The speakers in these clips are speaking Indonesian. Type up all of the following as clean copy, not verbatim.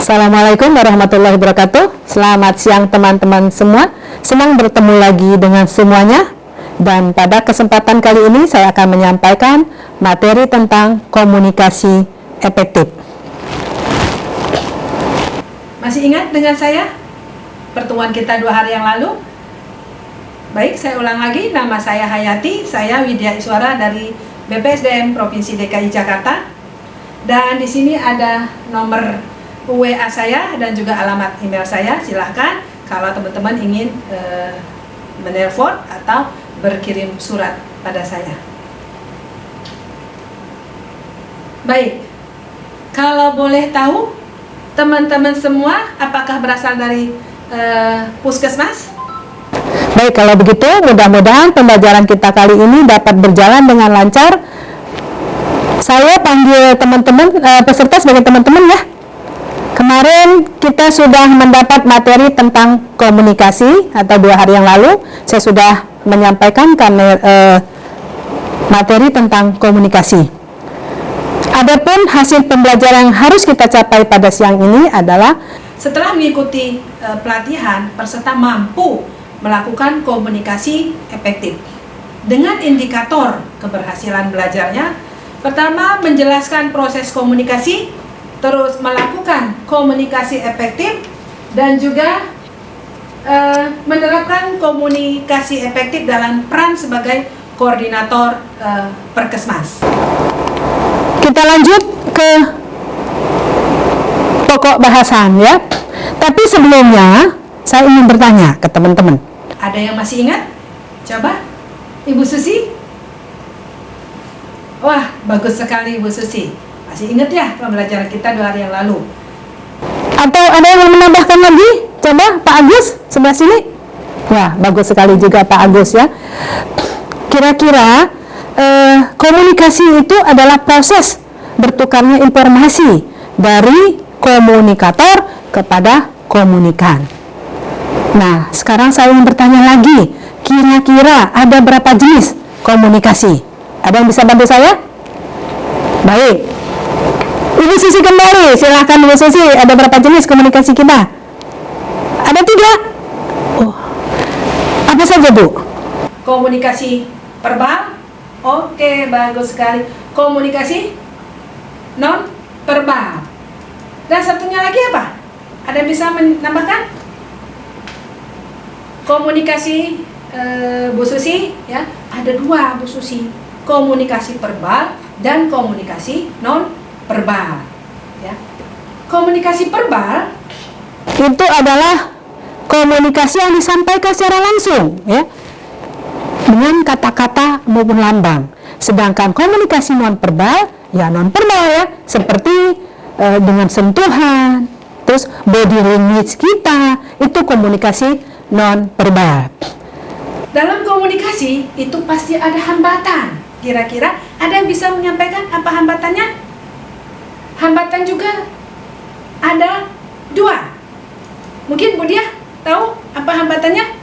Assalamualaikum warahmatullahi wabarakatuh. Selamat siang teman-teman semua. Senang bertemu lagi dengan semuanya. Dan pada kesempatan kali ini saya akan menyampaikan materi tentang komunikasi efektif. Masih ingat dengan saya? Pertemuan kita 2 hari yang lalu? Baik, saya ulang lagi. Nama saya Hayati, saya Widya Iswara dari BPSDM Provinsi DKI Jakarta. Dan di sini ada nomor WA saya dan juga alamat email saya. Silahkan kalau teman-teman ingin menelpon atau berkirim surat pada saya. Baik, kalau boleh tahu teman-teman semua apakah berasal dari puskesmas? Baik, kalau begitu mudah-mudahan pembelajaran kita kali ini dapat berjalan dengan lancar. Saya panggil teman-teman peserta sebagai teman-teman ya. Kemarin kita sudah mendapat materi tentang komunikasi atau 2 hari yang lalu saya sudah menyampaikan materi tentang komunikasi. Adapun hasil pembelajaran yang harus kita capai pada siang ini adalah setelah mengikuti pelatihan, peserta mampu melakukan komunikasi efektif dengan indikator keberhasilan belajarnya. Pertama, menjelaskan proses komunikasi, terus melakukan komunikasi efektif, dan juga menerapkan komunikasi efektif dalam peran sebagai koordinator Perkesmas. Kita lanjut ke pokok bahasan ya. Tapi sebelumnya saya ingin bertanya ke teman-teman. Ada yang masih ingat? Coba, Ibu Susi. Wah, bagus sekali Ibu Susi. Masih ingat ya pembelajaran kita 2 hari yang lalu? Atau ada yang mau menambahkan lagi? Coba Pak Agus sebelah sini. Wah, bagus sekali juga Pak Agus ya. Kira-kira komunikasi itu adalah proses bertukarnya informasi dari komunikator kepada komunikan. Nah, sekarang saya ingin bertanya lagi. Kira-kira ada berapa jenis komunikasi? Ada yang bisa bantu saya? Baik. Ibu Susi kembali, silahkan Ibu Susi, ada berapa jenis komunikasi kita? Ada 3? Oh, apa saja Bu? Komunikasi verbal, oke, bagus sekali. Komunikasi non verbal. Dan satunya lagi apa? Ada yang bisa menambahkan? Komunikasi Bu Susi, ya, ada 2 Bu Susi. Komunikasi verbal dan komunikasi non verbal ya. Komunikasi verbal itu adalah komunikasi yang disampaikan secara langsung ya, dengan kata-kata maupun lambang. Sedangkan komunikasi non verbal ya non verbal ya, seperti dengan sentuhan, terus body language kita, itu komunikasi non verbal. Dalam komunikasi itu pasti ada hambatan. Kira-kira ada yang bisa menyampaikan apa hambatannya? Hambatan juga ada 2. Mungkin Bu Dia tahu apa hambatannya?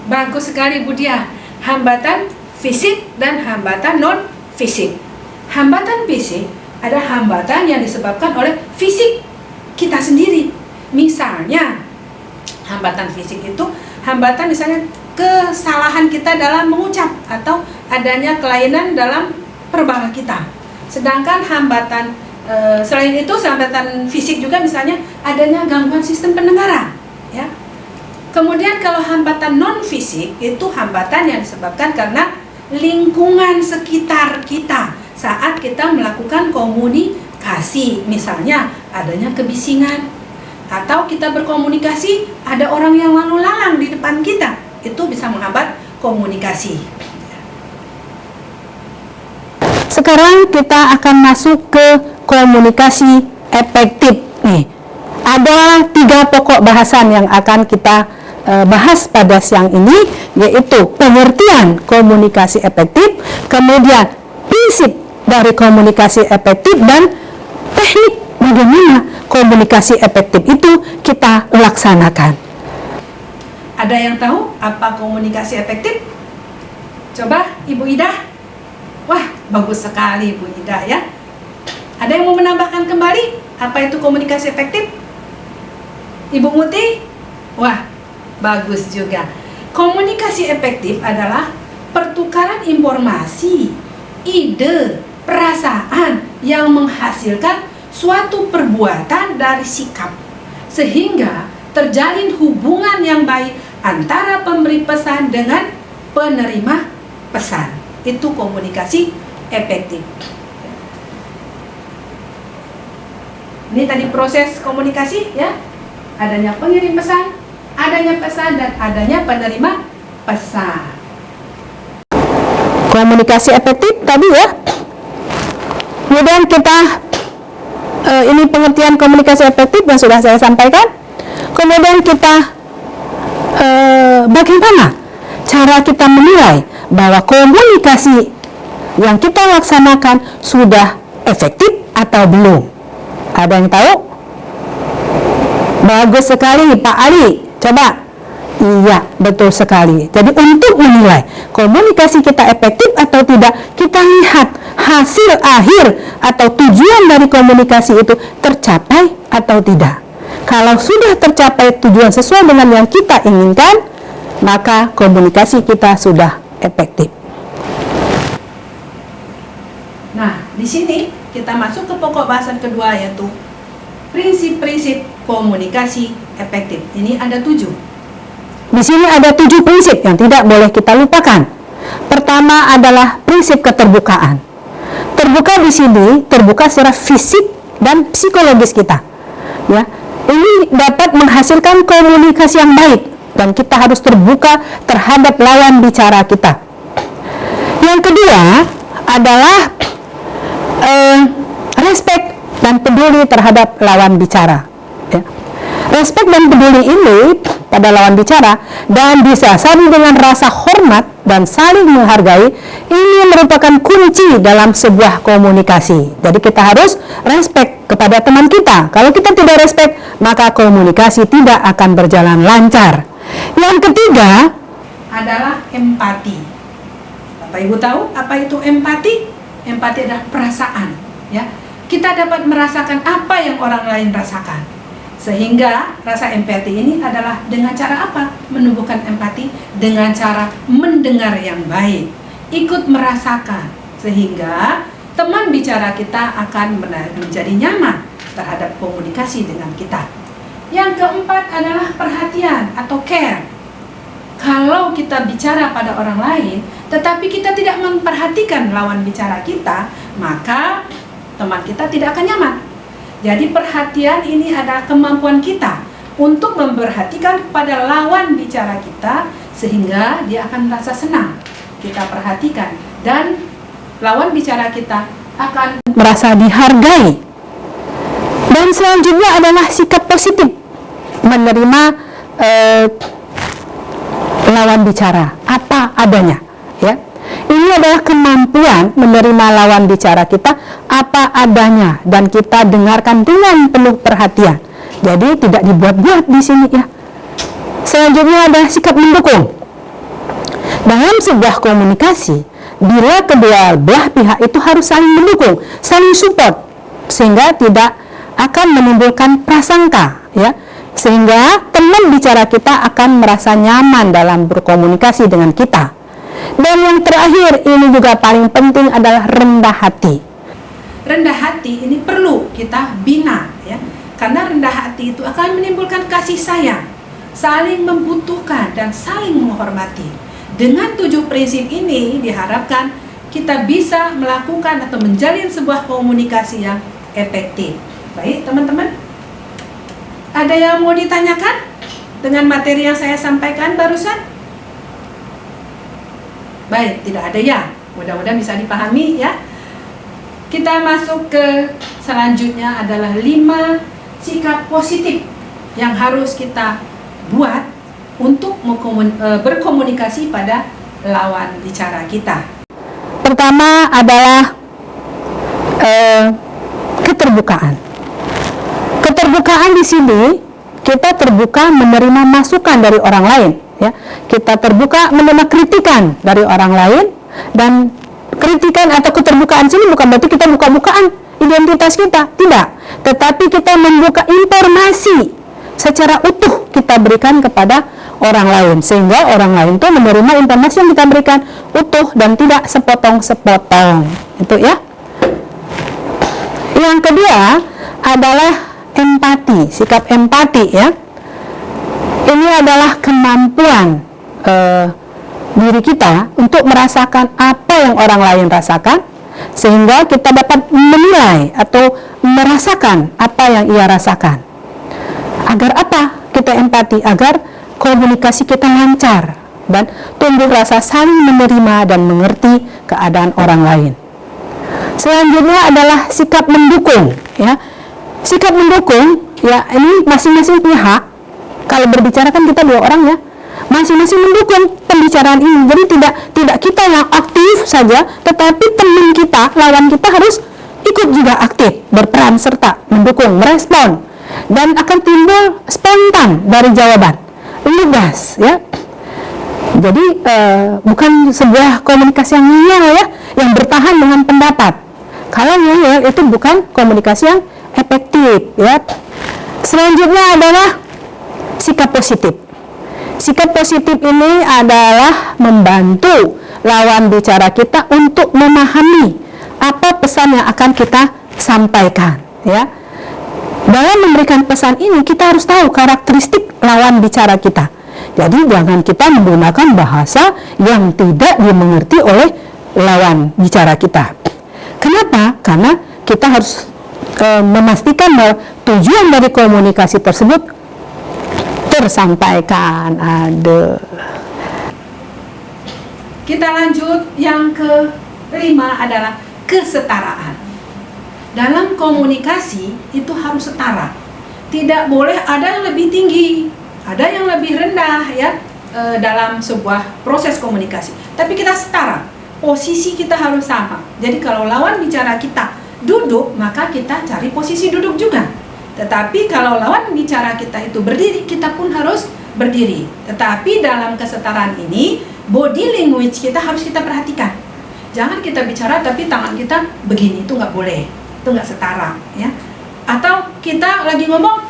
Bagus sekali Bu Dia. Hambatan fisik dan hambatan non fisik. Hambatan fisik ada hambatan yang disebabkan oleh fisik kita sendiri. Misalnya hambatan fisik itu hambatan misalnya kesalahan kita dalam mengucap atau adanya kelainan dalam perbal kita. Sedangkan hambatan selain itu hambatan fisik juga misalnya adanya gangguan sistem pendengaran ya. Kemudian kalau hambatan non fisik itu hambatan yang disebabkan karena lingkungan sekitar kita saat kita melakukan komunikasi. Misalnya adanya kebisingan atau kita berkomunikasi ada orang yang lalu lalang di depan kita, itu bisa menghambat komunikasi. Sekarang kita akan masuk ke komunikasi efektif nih. Ada 3 pokok bahasan yang akan kita bahas pada siang ini, yaitu pengertian komunikasi efektif, kemudian prinsip dari komunikasi efektif, dan teknik bagaimana komunikasi efektif itu kita laksanakan. Ada yang tahu apa komunikasi efektif? Coba Ibu Ida. Wah, bagus sekali Ibu Ida ya. Ada yang mau menambahkan kembali? Apa itu komunikasi efektif? Ibu Muti? Wah, bagus juga. Komunikasi efektif adalah pertukaran informasi, ide, perasaan yang menghasilkan suatu perbuatan dari sikap, sehingga terjalin hubungan yang baik antara pemberi pesan dengan penerima pesan. Itu komunikasi efektif. Ini tadi proses komunikasi ya. Adanya pengirim pesan, adanya pesan, dan adanya penerima pesan. Komunikasi efektif tadi ya. Kemudian kita ini pengertian komunikasi efektif yang sudah saya sampaikan. Kemudian kita bagaimana cara kita menilai bahwa komunikasi yang kita laksanakan sudah efektif atau belum? Ada yang tahu? Bagus sekali Pak Ali. Coba. Iya, betul sekali. Jadi untuk menilai komunikasi kita efektif atau tidak, kita lihat hasil akhir atau tujuan dari komunikasi itu tercapai atau tidak. Kalau sudah tercapai tujuan sesuai dengan yang kita inginkan, maka komunikasi kita sudah efektif. Nah, di sini kita masuk ke pokok bahasan kedua, yaitu prinsip-prinsip komunikasi efektif. Ini ada 7. Di sini ada 7 prinsip yang tidak boleh kita lupakan. Pertama adalah prinsip keterbukaan. Terbuka di sini terbuka secara fisik dan psikologis kita. Ya, ini dapat menghasilkan komunikasi yang baik dan kita harus terbuka terhadap lawan bicara kita. Yang kedua adalah respect dan peduli terhadap lawan bicara. Ya. Respect dan peduli ini pada lawan bicara dan disasari dengan rasa hormat dan saling menghargai, ini merupakan kunci dalam sebuah komunikasi. Jadi kita harus respect kepada teman kita. Kalau kita tidak respect, maka komunikasi tidak akan berjalan lancar. Yang ketiga adalah empati. Bapak Ibu tahu apa itu empati? Empati adalah perasaan, ya. Kita dapat merasakan apa yang orang lain rasakan. Sehingga rasa empati ini adalah dengan cara apa? Menumbuhkan empati dengan cara mendengar yang baik, ikut merasakan, sehingga teman bicara kita akan menjadi nyaman terhadap komunikasi dengan kita. Yang keempat adalah perhatian atau care. Kalau kita bicara pada orang lain, tetapi kita tidak memperhatikan lawan bicara kita, maka teman kita tidak akan nyaman. Jadi perhatian ini adalah kemampuan kita untuk memperhatikan kepada lawan bicara kita, sehingga dia akan merasa senang kita perhatikan, dan lawan bicara kita akan merasa dihargai. Dan selanjutnya adalah sikap positif, menerima lawan bicara apa adanya, ya. Ini adalah kemampuan menerima lawan bicara kita apa adanya dan kita dengarkan dengan penuh perhatian. Jadi tidak dibuat-buat di sini, ya. Selanjutnya ada sikap mendukung. Dalam sebuah komunikasi, bila kedua belah pihak itu harus saling mendukung, saling support, sehingga tidak akan menimbulkan prasangka, ya. Sehingga teman bicara kita akan merasa nyaman dalam berkomunikasi dengan kita. Dan yang terakhir, ini juga paling penting, adalah rendah hati. rendah hati ini perlu kita bina, ya. Karena rendah hati itu akan menimbulkan kasih sayang, saling membutuhkan dan saling menghormati. Dengan 7 prinsip ini diharapkan kita bisa melakukan atau menjalin sebuah komunikasi yang efektif. Baik, teman-teman, ada yang mau ditanyakan dengan materi yang saya sampaikan barusan? Baik, tidak ada ya. Mudah-mudahan bisa dipahami, ya. Kita masuk ke selanjutnya adalah 5 sikap positif yang harus kita buat untuk berkomunikasi pada lawan bicara kita. Pertama adalah keterbukaan. Keterbukaan di sini kita terbuka menerima masukan dari orang lain, ya. Kita terbuka menerima kritikan dari orang lain, dan kritikan atau keterbukaan sini bukan berarti kita buka-bukaan identitas kita, tidak. tetapi kita membuka informasi secara utuh kita berikan kepada orang lain, sehingga orang lain itu menerima informasi yang kita berikan utuh dan tidak sepotong-sepotong. Itu ya. Yang kedua adalah empati, sikap empati ya. Ini adalah kemampuan diri kita untuk merasakan apa yang orang lain rasakan, sehingga kita dapat menilai atau merasakan apa yang ia rasakan. Agar apa kita empati? Agar komunikasi kita lancar dan tumbuh rasa saling menerima dan mengerti keadaan orang lain. Selanjutnya adalah sikap mendukung ya. Sikap mendukung ya, ini masing-masing pihak. Kalau berbicara kan kita dua orang ya, masing-masing mendukung pembicaraan ini. Jadi tidak kita yang aktif saja, tetapi teman kita, lawan kita harus ikut juga aktif, berperan serta, mendukung, merespon, dan akan timbul spontan dari jawaban, lugas ya. Jadi bukan sebuah komunikasi yang ngeyel ya, yang bertahan dengan pendapat. Kalau ngeyel itu bukan komunikasi yang efektif ya. Selanjutnya adalah sikap positif. Sikap positif ini adalah membantu lawan bicara kita untuk memahami apa pesan yang akan kita sampaikan ya. Dalam memberikan pesan ini kita harus tahu karakteristik lawan bicara kita. Jadi jangan kita menggunakan bahasa yang tidak dimengerti oleh lawan bicara kita. Kenapa? Karena kita harus memastikan bahwa tujuan dari komunikasi tersebut tersampaikan. Kita lanjut, yang kelima adalah kesetaraan. Dalam komunikasi itu harus setara. Tidak boleh ada yang lebih tinggi, ada yang lebih rendah ya dalam sebuah proses komunikasi. Tapi kita setara. Posisi kita harus sama. Jadi kalau lawan bicara kita duduk, maka kita cari posisi duduk juga. Tetapi kalau lawan bicara kita itu berdiri, kita pun harus berdiri. Tetapi dalam kesetaraan ini, body language kita harus kita perhatikan. Jangan kita bicara tapi tangan kita begini, itu nggak boleh. Itu nggak setara ya. Atau kita lagi ngomong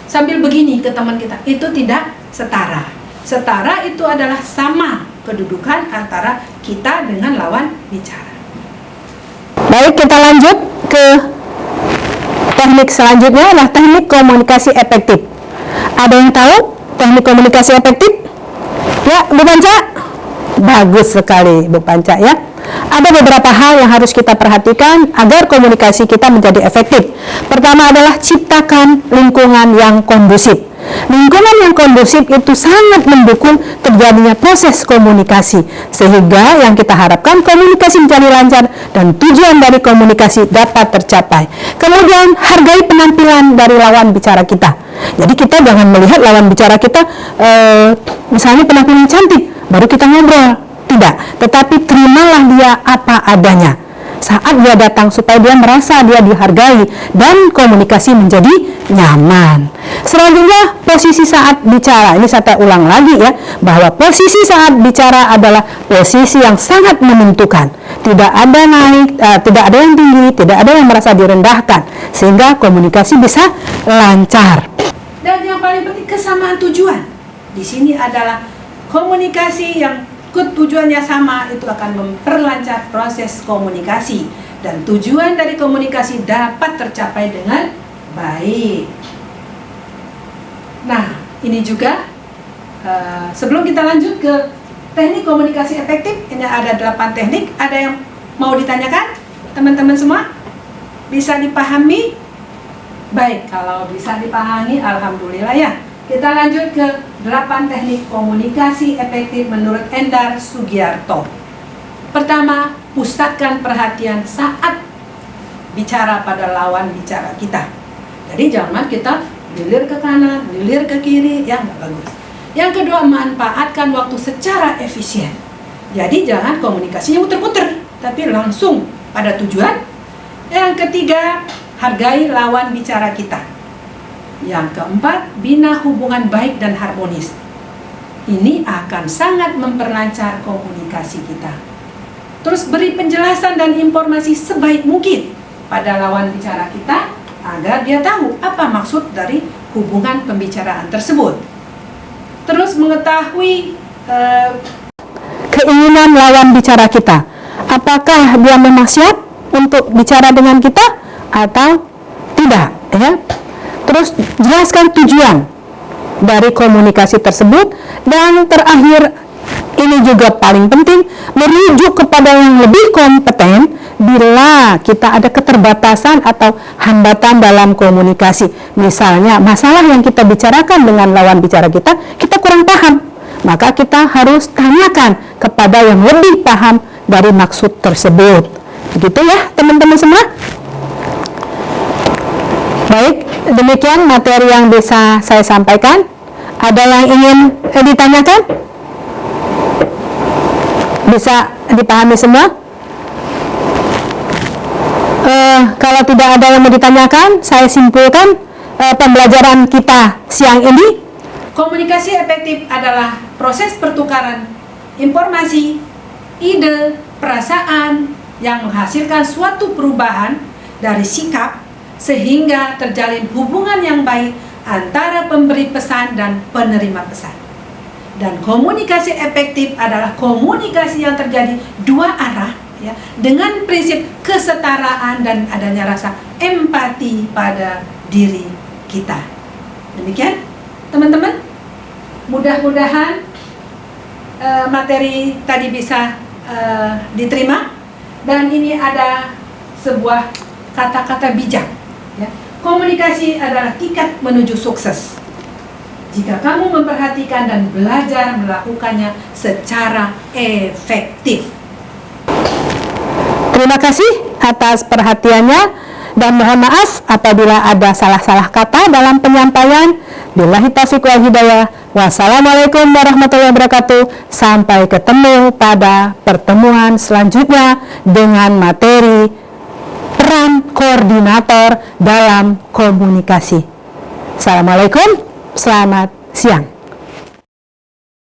sambil begini ke teman kita, itu tidak setara. Setara itu adalah sama kedudukan antara kita dengan lawan bicara. Baik, kita lanjut ke teknik selanjutnya, adalah teknik komunikasi efektif. Ada yang tahu teknik komunikasi efektif? Ya, Bu Panca? Bagus sekali, Bu Panca ya. Ada beberapa hal yang harus kita perhatikan agar komunikasi kita menjadi efektif. Pertama adalah ciptakan lingkungan yang kondusif. Lingkungan yang kondusif itu sangat mendukung terjadinya proses komunikasi, sehingga yang kita harapkan komunikasi menjadi lancar dan tujuan dari komunikasi dapat tercapai. Kemudian hargai penampilan dari lawan bicara kita. Jadi kita jangan melihat lawan bicara kita misalnya penampilan cantik baru kita ngobrol, tidak, tetapi terimalah dia apa adanya saat dia datang, supaya dia merasa dia dihargai dan komunikasi menjadi nyaman. Selanjutnya, posisi saat bicara. Ini saya ulang lagi ya, bahwa posisi saat bicara adalah posisi yang sangat menentukan. Tidak ada naik, tidak ada yang tinggi, tidak ada yang merasa direndahkan, sehingga komunikasi bisa lancar. Dan yang paling penting, kesamaan tujuan. Di sini adalah komunikasi yang tujuannya sama, itu akan memperlancar proses komunikasi, dan tujuan dari komunikasi dapat tercapai dengan baik. Nah, ini juga sebelum kita lanjut ke teknik komunikasi efektif, ini ada 8 teknik. Ada yang mau ditanyakan? Teman-teman semua bisa dipahami? Baik, kalau bisa dipahami, alhamdulillah ya. Kita lanjut ke 8 teknik komunikasi efektif menurut Endar Sugiarto. Pertama, pusatkan perhatian saat bicara pada lawan bicara kita. Jadi jangan kita lilir ke kanan, lilir ke kiri, ya nggak bagus. Yang kedua, manfaatkan waktu secara efisien. Jadi jangan komunikasinya muter-muter, tapi langsung pada tujuan. Yang ketiga, hargai lawan bicara kita. Yang keempat, bina hubungan baik dan harmonis. Ini akan sangat memperlancar komunikasi kita. Terus beri penjelasan dan informasi sebaik mungkin pada lawan bicara kita agar dia tahu apa maksud dari hubungan pembicaraan tersebut. Terus mengetahui keinginan lawan bicara kita. Apakah dia memang siap untuk bicara dengan kita atau tidak, ya? Terus jelaskan tujuan dari komunikasi tersebut, dan terakhir ini juga paling penting, merujuk kepada yang lebih kompeten bila kita ada keterbatasan atau hambatan dalam komunikasi. Misalnya masalah yang kita bicarakan dengan lawan bicara kita kurang paham, maka kita harus tanyakan kepada yang lebih paham dari maksud tersebut. Begitu ya teman-teman semua. Baik, demikian materi yang bisa saya sampaikan. Ada yang ingin ditanyakan? Bisa dipahami semua? Kalau tidak ada yang mau ditanyakan, saya simpulkan pembelajaran kita siang ini. Komunikasi efektif adalah proses pertukaran informasi, ide, perasaan yang menghasilkan suatu perubahan dari sikap sehingga terjalin hubungan yang baik antara pemberi pesan dan penerima pesan. Dan komunikasi efektif adalah komunikasi yang terjadi dua arah, ya, dengan prinsip kesetaraan dan adanya rasa empati pada diri kita. Demikian teman-teman, mudah-mudahan materi tadi bisa diterima, dan ini ada sebuah kata-kata bijak, ya. Komunikasi adalah tiket menuju sukses jika kamu memperhatikan dan belajar melakukannya secara efektif. Terima kasih atas perhatiannya, dan mohon maaf apabila ada salah-salah kata dalam penyampaian. Billahi taufiq wal hidayah. Wassalamualaikum warahmatullahi wabarakatuh. Sampai ketemu pada pertemuan selanjutnya dengan materi peran koordinator dalam komunikasi. Assalamualaikum, selamat siang.